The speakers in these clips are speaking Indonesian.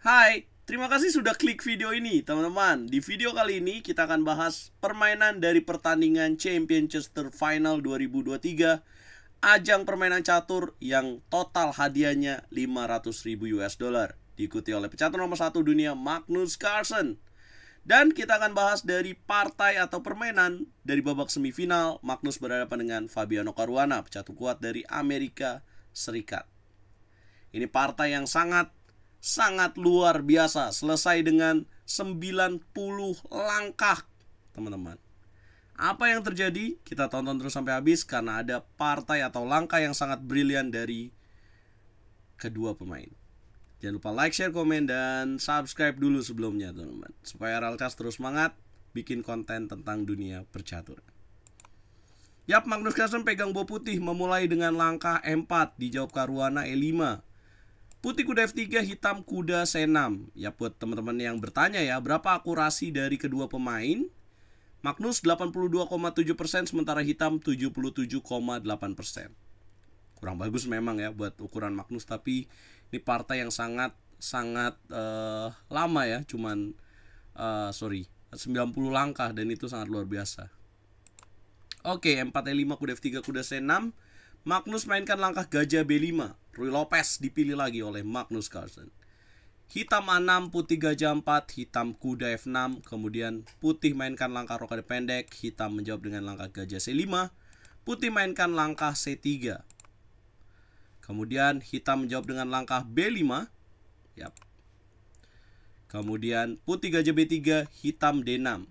Hai, terima kasih sudah klik video ini teman-teman. Di video kali ini kita akan bahas permainan dari pertandingan Championship Final 2023, ajang permainan catur yang total hadiahnya 500.000 US dollar, diikuti oleh pecatur nomor 1 dunia Magnus Carlsen. Dan kita akan bahas dari partai atau permainan dari babak semifinal. Magnus berhadapan dengan Fabiano Caruana, pecatur kuat dari Amerika Serikat. Ini partai yang sangat luar biasa, selesai dengan 90 langkah teman-teman. Apa yang terjadi? Kita tonton terus sampai habis karena ada partai atau langkah yang sangat brilian dari kedua pemain. Jangan lupa like, share, komen, dan subscribe dulu sebelumnya teman-teman, supaya Ralcas terus semangat bikin konten tentang dunia percaturan. Yap, Magnus Carlsen pegang bola putih, memulai dengan langkah E4, dijawab Caruana E5. Putih kuda F3, hitam kuda C6. Ya, buat teman-teman yang bertanya ya, berapa akurasi dari kedua pemain? Magnus 82,7%, sementara hitam 77,8%. Kurang bagus memang ya buat ukuran Magnus, tapi ini partai yang sangat lama ya, cuman 90 langkah, dan itu sangat luar biasa. Oke, E4 E5 kuda F3 kuda C6. Magnus mainkan langkah gajah B5. Ruy Lopez dipilih lagi oleh Magnus Carlsen. Hitam A6, putih gajah 4, hitam kuda F6. Kemudian putih mainkan langkah rokade pendek, hitam menjawab dengan langkah gajah C5. Putih mainkan langkah C3. Kemudian hitam menjawab dengan langkah B5. Yap. Kemudian putih gajah B3, hitam D6.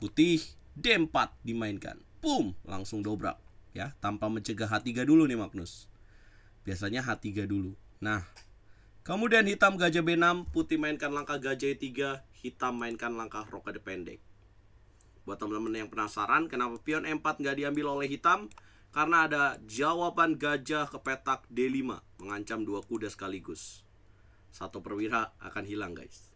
Putih D4 dimainkan. Boom, langsung dobrak ya, tanpa mencegah H3 dulu nih Magnus. Biasanya H3 dulu. Nah, kemudian hitam gajah B6, putih mainkan langkah gajah E3, hitam mainkan langkah rokade pendek. Buat teman-teman yang penasaran kenapa pion E4 nggak diambil oleh hitam, karena ada jawaban gajah ke petak D5, mengancam dua kuda sekaligus. Satu perwira akan hilang guys.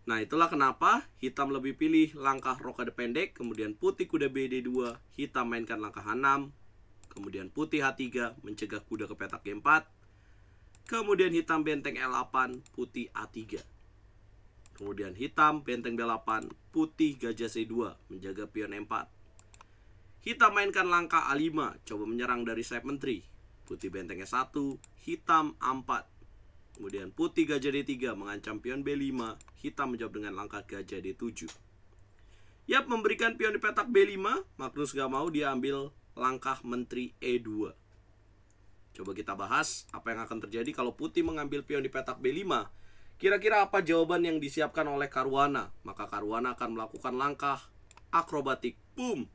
Nah, itulah kenapa hitam lebih pilih langkah rokade pendek. Kemudian putih kuda BD2, hitam mainkan langkah H6. Kemudian putih H3 mencegah kuda ke petak G4. Kemudian hitam benteng L8, putih A3. Kemudian hitam benteng B8, putih gajah C2 menjaga pion M4. Hitam mainkan langkah A5, coba menyerang dari sayap menteri. Putih benteng E1, hitam A4. Kemudian putih gajah D3 mengancam pion B5, hitam menjawab dengan langkah gajah D7. Yap, memberikan pion di petak B5, Magnus gak mau, dia ambil langkah menteri E2. Coba kita bahas apa yang akan terjadi kalau putih mengambil pion di petak B5. Kira-kira apa jawaban yang disiapkan oleh Caruana? Maka Caruana akan melakukan langkah akrobatik. Boom!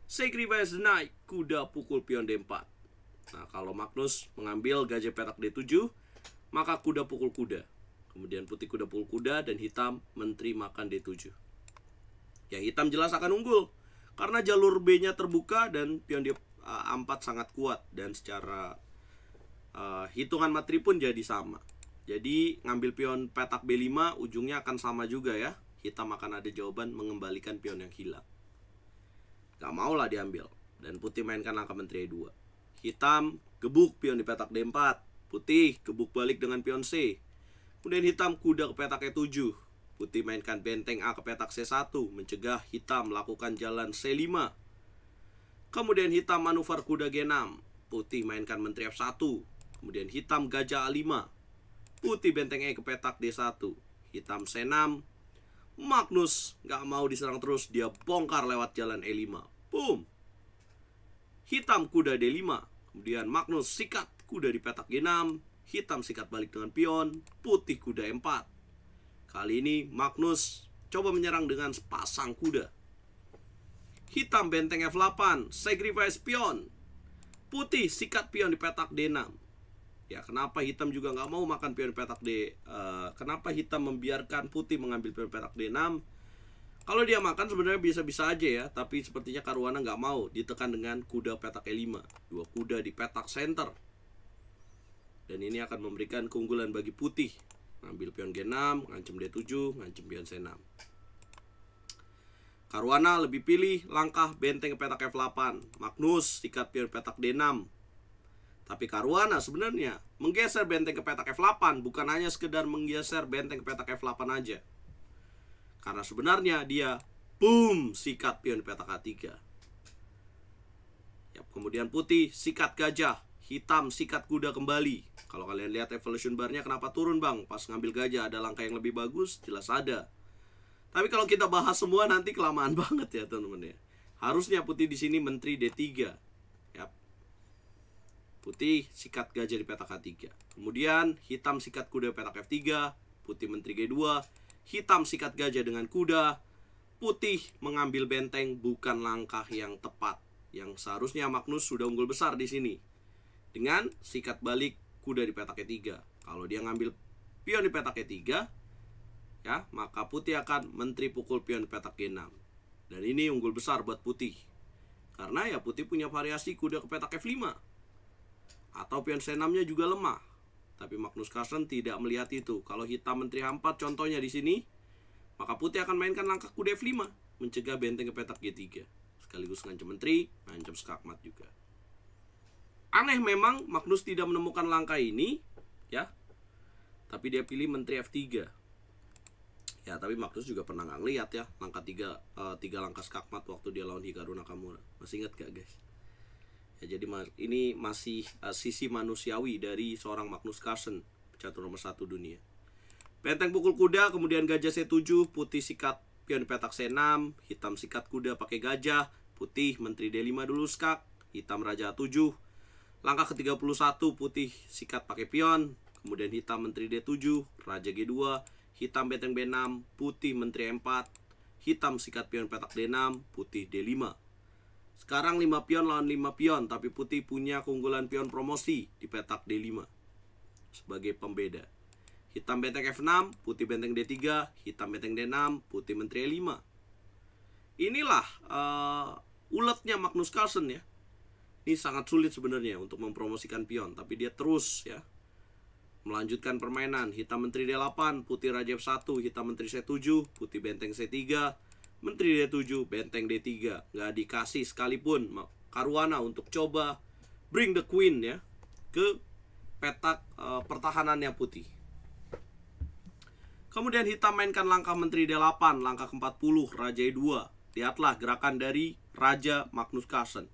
Sacrifice Knight, kuda pukul pion D4. Nah, kalau Magnus mengambil gajah petak D7, maka kuda pukul kuda. Kemudian putih kuda pukul kuda, dan hitam menteri makan D7. Ya, hitam jelas akan unggul karena jalur B-nya terbuka dan pion D4 sangat kuat, dan secara hitungan materi pun jadi sama. Jadi ngambil pion petak B5 ujungnya akan sama juga ya. Hitam akan ada jawaban mengembalikan pion yang hilang. Gak mau lah diambil, dan putih mainkan langkah menteri E2. Hitam gebuk pion di petak D4, putih gebuk balik dengan pion C. Kemudian hitam kuda ke petak E7. Putih mainkan benteng A ke petak C1, mencegah hitam melakukan jalan C5. Kemudian hitam manuver kuda G6. Putih mainkan menteri F1. Kemudian hitam gajah A5. Putih benteng E ke petak D1. Hitam C6. Magnus gak mau diserang terus, dia bongkar lewat jalan E5. Boom! Hitam kuda D5. Kemudian Magnus sikat kuda di petak G6. Hitam sikat balik dengan pion. Putih kuda E4. Kali ini Magnus coba menyerang dengan sepasang kuda. Hitam benteng F8, sacrifice pion. Putih sikat pion di petak D6. Ya, kenapa hitam juga nggak mau makan pion di petak D? Kenapa hitam membiarkan putih mengambil pion petak D6? Kalau dia makan sebenarnya bisa-bisa aja ya, tapi sepertinya Caruana nggak mau, ditekan dengan kuda petak E5. Dua kuda di petak center. Dan ini akan memberikan keunggulan bagi putih. Ngambil pion G6, ngancem D7, ngancem pion C6. Caruana lebih pilih langkah benteng ke petak F8. Magnus sikat pion petak D6. Tapi Caruana sebenarnya menggeser benteng ke petak F8, bukan hanya sekedar menggeser benteng ke petak F8 aja. Karena sebenarnya dia boom, sikat pion di petak H3. Ya, kemudian putih sikat gajah, hitam sikat kuda kembali. Kalau kalian lihat evolution barnya kenapa turun bang? Pas ngambil gajah ada langkah yang lebih bagus? Jelas ada. Tapi kalau kita bahas semua nanti kelamaan banget ya teman-teman ya. Harusnya putih di sini menteri D3. Ya. Putih sikat gajah di petak H3. Kemudian hitam sikat kuda di petak F3, putih menteri G2, hitam sikat gajah dengan kuda. Putih mengambil benteng, bukan langkah yang tepat. Yang seharusnya Magnus sudah unggul besar di sini. Dengan sikat balik kuda di petak E3. Kalau dia ngambil pion di petak E3, ya, maka putih akan menteri pukul pion di petak G6. Dan ini unggul besar buat putih. Karena ya putih punya variasi kuda ke petak F5. Atau pion C6-nya juga lemah. Tapi Magnus Carlsen tidak melihat itu. Kalau hitam menteri H4 contohnya di sini, maka putih akan mainkan langkah kuda F5, mencegah benteng ke petak G3. Sekaligus ngancam menteri, ngancam skakmat juga. Aneh memang Magnus tidak menemukan langkah ini, ya. Tapi dia pilih menteri F3. Ya, tapi Magnus juga pernah nggak ngeliat ya langkah tiga langkah skakmat waktu dia lawan Hikaru Nakamura. Masih ingat gak guys? Ya, jadi ini masih sisi manusiawi dari seorang Magnus Carlsen, pecatur nomor 1 dunia. Benteng pukul kuda, kemudian gajah C7, putih sikat pion di petak C6, hitam sikat kuda pakai gajah, putih menteri D5 dulu skak, hitam raja A7. Langkah ke-31 putih sikat pakai pion, kemudian hitam menteri D7, raja G2, hitam benteng B6, putih menteri M4, hitam sikat pion petak D6, putih D5. Sekarang 5 pion lawan 5 pion, tapi putih punya keunggulan pion promosi di petak D5 sebagai pembeda. Hitam benteng F6, putih benteng D3, hitam benteng D6, putih menteri E5. Inilah uletnya Magnus Carlsen ya. Ini sangat sulit sebenarnya untuk mempromosikan pion, tapi dia terus ya melanjutkan permainan. Hitam menteri D8, putih raja F1, hitam menteri C7, putih benteng C3, menteri D7, benteng D3. Nggak dikasih sekalipun Caruana untuk coba bring the queen ya ke petak pertahanannya putih. Kemudian hitam mainkan langkah menteri D8, langkah ke-40, raja E2. Lihatlah gerakan dari raja Magnus Carlsen.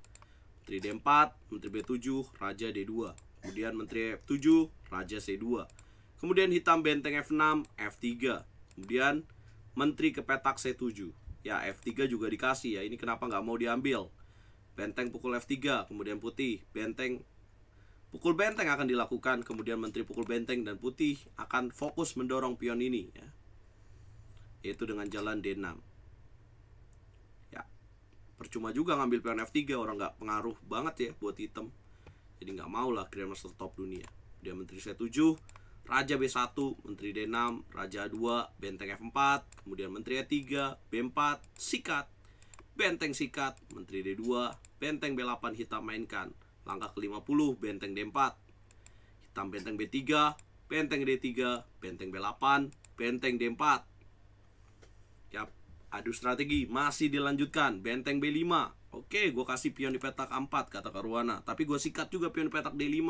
Menteri D4, menteri B7, raja D2. Kemudian menteri F7, raja C2. Kemudian hitam benteng F6, F3. Kemudian menteri ke petak C7. Ya, F3 juga dikasih ya. Ini kenapa nggak mau diambil? Benteng pukul F3, kemudian putih. Pukul benteng akan dilakukan, kemudian menteri pukul benteng dan putih akan fokus mendorong pion ini ya. Yaitu dengan jalan D6. Ya. Percuma juga ngambil pion F3, orang nggak pengaruh banget ya buat hitam. Jadi nggak mau lah Grandmaster top dunia. Dia menteri C7, raja B1, menteri D6, raja 2, benteng F4, kemudian menteri E3, B4, sikat, benteng sikat, menteri D2, benteng B8 hitam mainkan. Langkah ke-50, benteng D4, hitam benteng B3, benteng D3, benteng B8, benteng D4. Yap, adu strategi masih dilanjutkan. Benteng B5. Oke, gue kasih pion di petak A4 kata Caruana, tapi gue sikat juga pion di petak D5.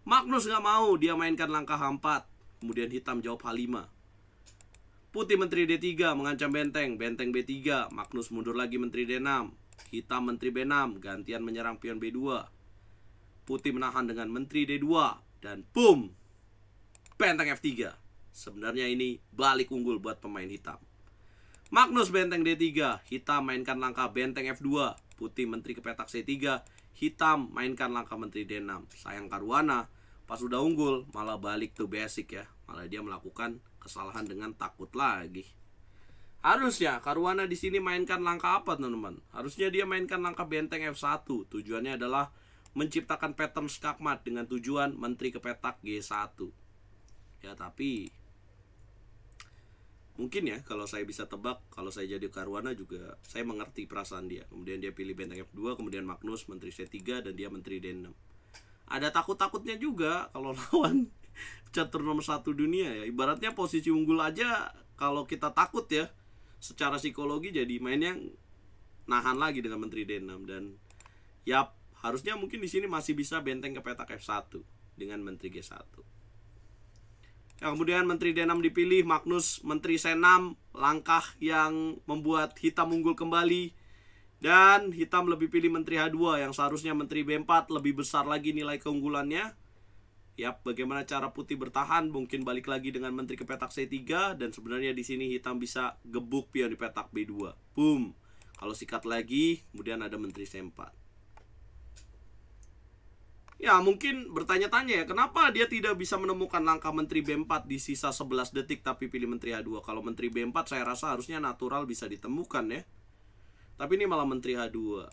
Magnus gak mau, dia mainkan langkah H4. Kemudian hitam jawab H5. Putih menteri D3 mengancam benteng, benteng B3. Magnus mundur lagi menteri D6. Hitam menteri B6, gantian menyerang pion B2. Putih menahan dengan menteri D2. Dan boom, benteng F3. Sebenarnya ini balik unggul buat pemain hitam. Magnus benteng D3, hitam mainkan langkah benteng F2. Putih menteri ke petak C3, hitam mainkan langkah menteri D6. Sayang Caruana, pas udah unggul malah balik to basic ya. Malah dia melakukan kesalahan dengan takut lagi. Harusnya Caruana di sini mainkan langkah apa teman-teman? Harusnya dia mainkan langkah benteng F1. Tujuannya adalah menciptakan pattern skakmat dengan tujuan menteri ke petak G1. Ya tapi mungkin ya kalau saya bisa tebak, kalau saya jadi Caruana juga saya mengerti perasaan dia. Kemudian dia pilih benteng F2, kemudian Magnus menteri C3 dan dia menteri D6. Ada takut-takutnya juga kalau lawan catur nomor 1 dunia ya. Ibaratnya posisi unggul aja kalau kita takut ya, secara psikologi jadi mainnya nahan lagi dengan menteri D6. Dan yap, Harusnya mungkin di sini masih bisa benteng ke petak F1 dengan menteri G1. Ya, kemudian menteri D6 dipilih, Magnus menteri C6, langkah yang membuat hitam unggul kembali. Dan hitam lebih pilih menteri H2 yang seharusnya menteri B4 lebih besar lagi nilai keunggulannya. Ya, bagaimana cara putih bertahan? Mungkin balik lagi dengan menteri ke petak C3, dan sebenarnya di sini hitam bisa gebuk pion di petak B2. Boom. Kalau sikat lagi, kemudian ada menteri C4. Ya, mungkin bertanya-tanya ya, kenapa dia tidak bisa menemukan langkah menteri B4 di sisa 11 detik tapi pilih menteri H2? Kalau menteri B4 saya rasa harusnya natural bisa ditemukan ya. Tapi ini malah menteri H2.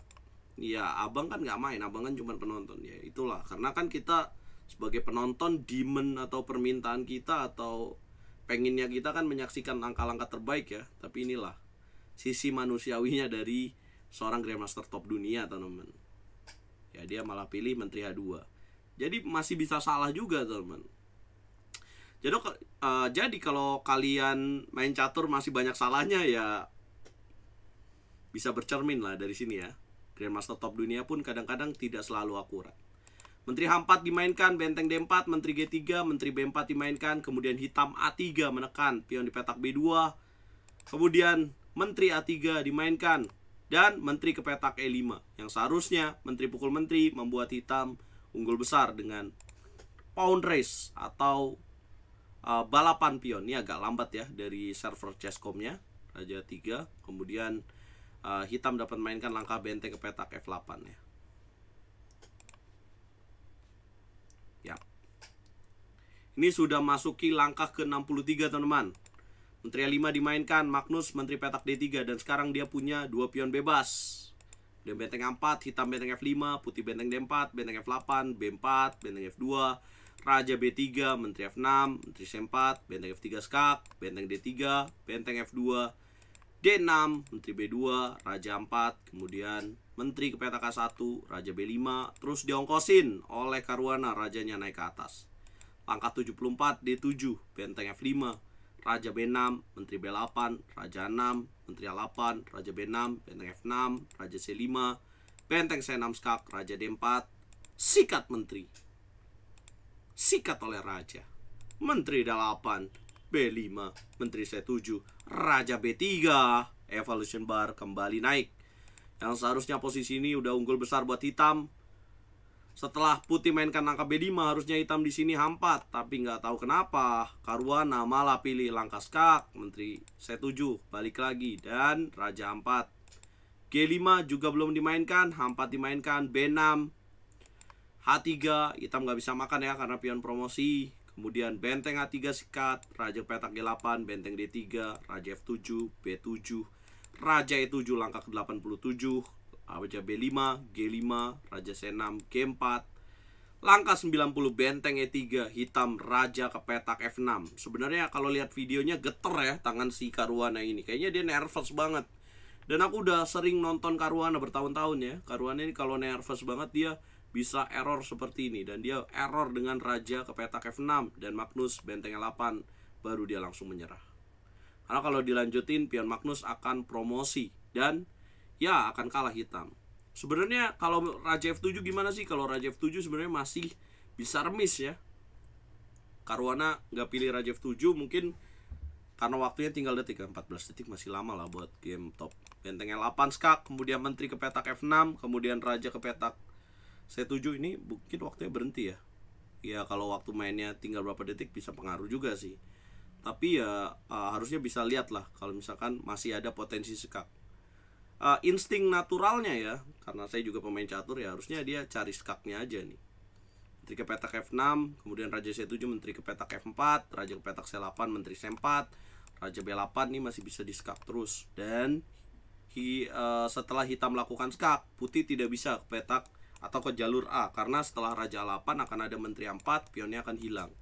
Ya, abang kan nggak main, abang kan cuma penonton. Ya, itulah, karena kan kita sebagai penonton, demand atau permintaan kita atau pengennya kita kan menyaksikan langkah-langkah terbaik ya. Tapi inilah sisi manusiawinya dari seorang Grandmaster top dunia, teman-teman. Ya, dia malah pilih menteri H2. Jadi masih bisa salah juga, teman. Jadi kalau kalian main catur masih banyak salahnya ya, bisa bercermin lah dari sini ya. Grandmaster top dunia pun kadang-kadang tidak selalu akurat. Menteri H4 dimainkan, benteng D4, menteri G3, menteri B4 dimainkan, kemudian hitam A3 menekan pion di petak B2. Kemudian menteri A3 dimainkan dan menteri ke petak E5. Yang seharusnya menteri pukul menteri membuat hitam unggul besar dengan pawn race atau balapan pion. Ini agak lambat ya dari server chesscom-nya. Raja 3, kemudian hitam dapat mainkan langkah benteng ke petak F8 ya. Ya. Ini sudah masuki langkah ke-63, teman-teman. Menteri A5 dimainkan, Magnus menteri petak D3, dan sekarang dia punya 2 pion bebas. Dan benteng A4, hitam benteng F5, putih benteng D4, benteng F8, B4, benteng F2, Raja B3, menteri F6, menteri C4, benteng F3 skak, benteng D3, benteng F2, D6, menteri B2, Raja 4, kemudian menteri ke petak A1, Raja B5, terus diongkosin oleh Caruana, rajanya naik ke atas. Langkah 74, D7, benteng F5, Raja B6, menteri B8, Raja 6, menteri A8, Raja B6, benteng F6, Raja C5, benteng C6 skak, Raja D4, sikat menteri. Sikat oleh Raja. Menteri D8, B5, menteri C7, Raja B3, evolution bar kembali naik. Yang seharusnya posisi ini udah unggul besar buat hitam. Setelah putih mainkan langkah B5, harusnya hitam di sini H4, tapi nggak tahu kenapa Caruana malah pilih langkah skak, menteri C7 balik lagi, dan Raja 4. G5 juga belum dimainkan, H4 dimainkan, B6, H3, hitam nggak bisa makan ya karena pion promosi. Kemudian benteng A3 sikat, Raja petak G8, benteng D3, Raja F7, B7, Raja E7 langkah ke-87, Raja B5, G5, Raja C6, G4, langkah 90 benteng E3, hitam Raja ke petak F6. Sebenarnya kalau lihat videonya geter ya tangan si Caruana ini. Kayaknya dia nervous banget. Dan aku udah sering nonton Caruana bertahun-tahun ya. Caruana ini kalau nervous banget dia bisa error seperti ini, dan dia error dengan Raja ke petak F6 dan Magnus benteng L8, baru dia langsung menyerah. Karena kalau dilanjutin pion Magnus akan promosi dan ya akan kalah hitam. Sebenarnya kalau Raja F7 gimana sih? Kalau Raja F7 sebenarnya masih bisa remis ya. Caruana nggak pilih Raja F7 mungkin karena waktunya tinggal detik, 14 detik masih lama lah buat game top. Benteng L8 skak, kemudian menteri ke petak F6, kemudian Raja ke petak C7, ini mungkin waktunya berhenti ya. Ya kalau waktu mainnya tinggal berapa detik bisa pengaruh juga sih. Tapi ya harusnya bisa lihat lah kalau misalkan masih ada potensi skak. Insting naturalnya ya, karena saya juga pemain catur ya, harusnya dia cari skaknya aja nih. Menteri ke petak F6, kemudian Raja C7, menteri ke petak F4, Raja ke petak C8, menteri C4, Raja B8 nih masih bisa di skak terus. Dan setelah hitam melakukan skak, putih tidak bisa ke petak atau ke jalur A, karena setelah Raja A8 akan ada menteri A4, pionnya akan hilang.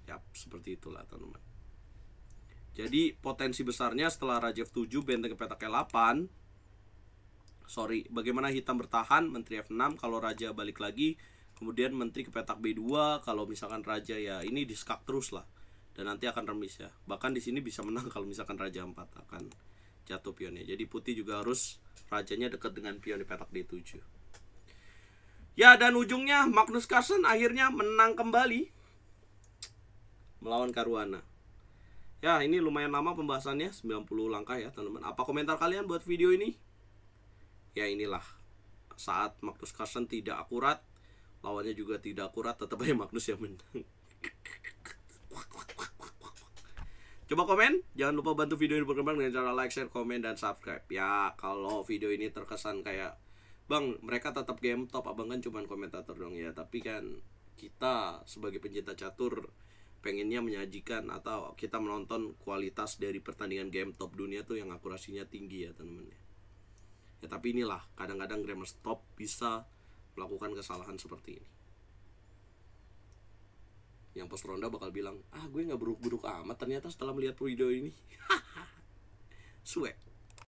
Yap, seperti itulah teman-teman. Jadi potensi besarnya setelah Raja F7 benteng ke petak L8. Bagaimana hitam bertahan, menteri F6 kalau Raja balik lagi, kemudian menteri ke petak B2 kalau misalkan Raja ya ini di skak terus lah. Dan nanti akan remis ya. Bahkan di sini bisa menang kalau misalkan Raja 4 akan jatuh pionnya. Jadi putih juga harus rajanya dekat dengan pion di petak D7. Ya, dan ujungnya Magnus Carlsen akhirnya menang kembali melawan Caruana. Ya, ini lumayan lama pembahasannya, 90 langkah ya teman-teman. Apa komentar kalian buat video ini? Ya, inilah saat Magnus Carlsen tidak akurat, lawannya juga tidak akurat, tetap aja Magnus yang menang. Coba komen, jangan lupa bantu video ini berkembang dengan cara like, share, komen, dan subscribe. Ya, kalau video ini terkesan kayak, Bang, mereka tetap game top, abang kan cuman komentator dong ya. Tapi kan kita sebagai pencinta catur pengennya menyajikan atau kita menonton kualitas dari pertandingan game top dunia tuh yang akurasinya tinggi ya teman-teman. Ya, tapi inilah kadang-kadang gamers top bisa melakukan kesalahan seperti ini. Yang pos ronda bakal bilang, gue gak buruk-buruk amat ternyata setelah melihat video ini. Suek.